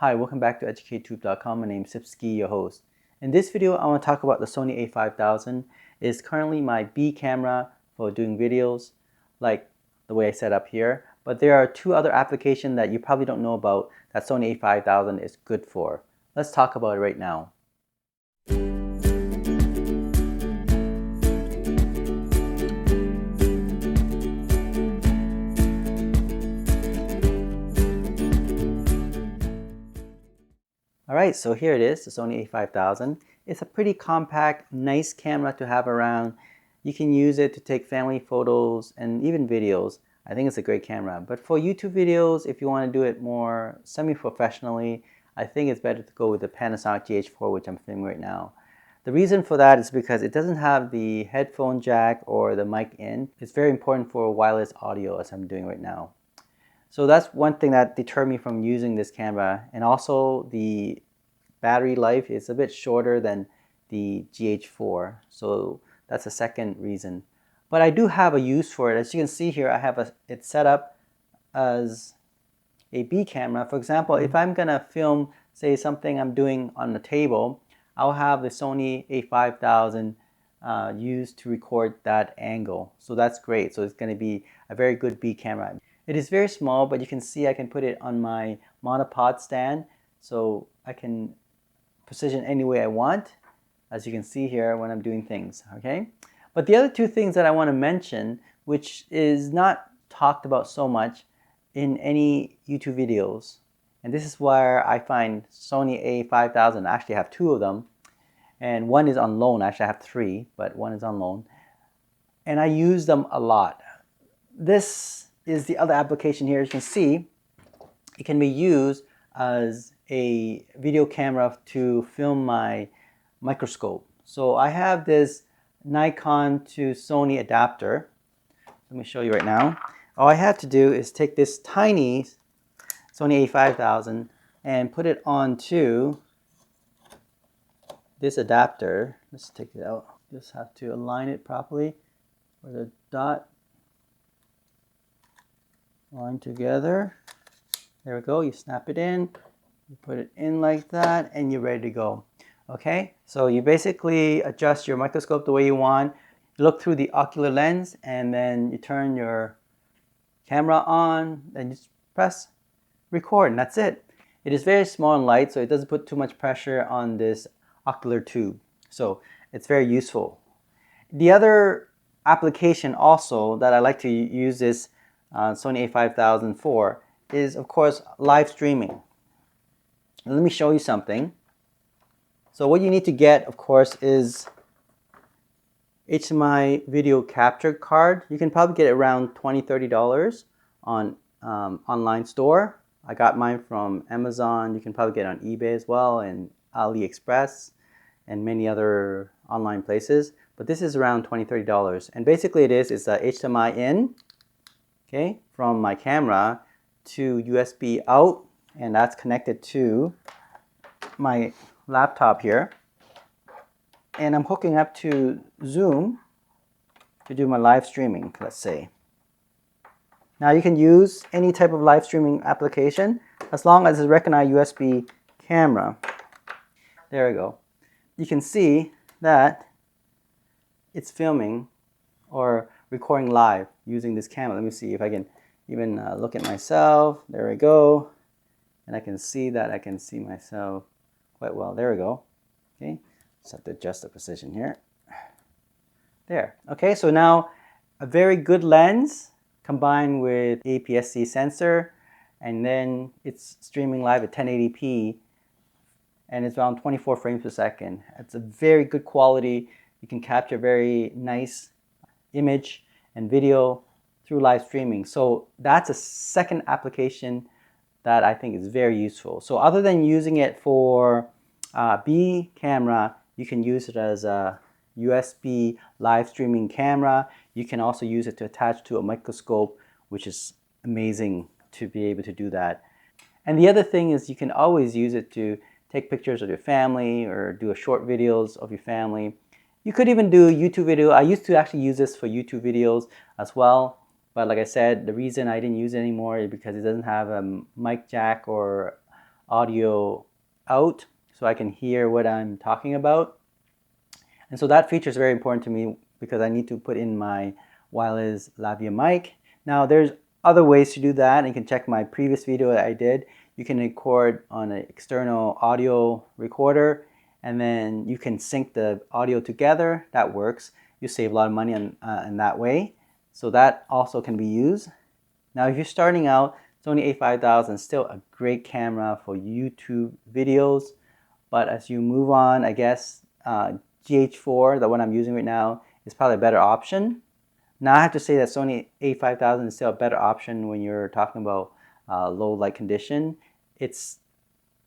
Hi, welcome back to EducateTube.com. My name is Sipsky, your host. In this video, I want to talk about the Sony a5000. It's currently my B camera for doing videos, like the way I set up here. But there are two other applications that you probably don't know about that Sony a5000 is good for. Let's talk about it right now. Alright, so here it is, the Sony a5000. It's a pretty compact, nice camera to have around. You can use it to take family photos and even videos. I think it's a great camera. But for YouTube videos, if you want to do it more semi-professionally, I think it's better to go with the Panasonic GH4, which I'm filming right now. The reason for that is because it doesn't have the headphone jack or the mic in. It's very important for wireless audio, as I'm doing right now. So that's one thing that deterred me from using this camera, and also the battery life is a bit shorter than the GH4, so that's a second reason. But I do have a use for it. As you can see here, I have it set up as a B camera. For example, if I'm gonna film, say, something I'm doing on the table, I'll have the Sony a5000 used to record that angle. So that's great. So it's gonna be a very good B camera. It is very small, but you can see I can put it on my monopod stand, so I can position any way I want, as you can see here when I'm doing things, okay? But the other two things that I want to mention, which is not talked about so much in any YouTube videos, and this is where I find Sony a5000, I actually have two of them, and one is on loan. Actually I have three, but one is on loan, and I use them a lot. This is the other application here. As you can see, it can be used as a video camera to film my microscope. So I have this Nikon to Sony adapter. Let me show you right now. All I have to do is take this tiny Sony a5000 and put it onto this adapter. Let's take it out. Just have to align it properly with a dot. Line together. There we go. You snap it in, you put it in like that, and you're ready to go. Okay, so you basically adjust your microscope the way you want. You look through the ocular lens, and then you turn your camera on, and you just press record, and that's it. It is very small and light, so it doesn't put too much pressure on this ocular tube. So it's very useful. The other application also that I like to use this Sony a5000 for is, of course, live streaming. Let me show you something. So what you need to get, of course, is HDMI video capture card. You can probably get it around $20–30 on online store. I got mine from Amazon. You can probably get it on eBay as well, and AliExpress and many other online places. But this is around $20–30, and basically it is a HDMI in, okay, from my camera to USB out, and that's connected to my laptop here, and I'm hooking up to Zoom to do my live streaming, let's say. Now you can use any type of live streaming application as long as it recognizes USB camera. There we go. You can see that it's filming or recording live using this camera. Let me see if I can even look at myself. There we go. And I can see that I can see myself quite well. There we go. Okay, just have to adjust the position here. There. Okay, so now a very good lens combined with APS-C sensor, and then it's streaming live at 1080p, and it's around 24 frames per second. It's a very good quality. You can capture very nice image and video through live streaming. So that's a second application that I think is very useful. So other than using it for B camera, you can use it as a USB live streaming camera. You can also use it to attach to a microscope, which is amazing to be able to do that. And the other thing is you can always use it to take pictures of your family or do a short videos of your family. You could even do YouTube video. I used to actually use this for YouTube videos as well. But like I said, the reason I didn't use it anymore is because it doesn't have a mic jack or audio out so I can hear what I'm talking about. And so that feature is very important to me because I need to put in my wireless lavalier mic. Now there's other ways to do that, and you can check my previous video that I did. You can record on an external audio recorder, and then you can sync the audio together. That works. You save a lot of money in that way. So that also can be used. Now if you're starting out, Sony a5000 is still a great camera for YouTube videos, but as you move on, I guess GH4, the one I'm using right now, is probably a better option. Now I have to say that Sony a5000 is still a better option when you're talking about low light condition. It's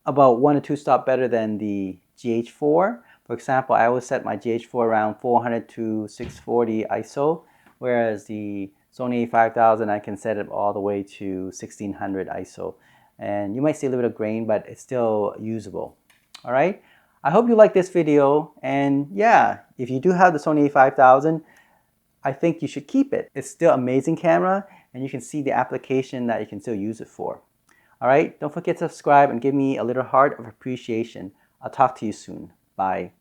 about 1 or 2 stops better than the GH4. For example, I always set my GH4 around 400 to 640 ISO, whereas the Sony a5000 I can set it all the way to 1600 ISO. And you might see a little bit of grain, but it's still usable. All right. I hope you like this video, and yeah, if you do have the Sony a5000, I think you should keep it. It's still an amazing camera, and you can see the application that you can still use it for. All right, don't forget to subscribe and give me a little heart of appreciation. I'll talk to you soon. Bye.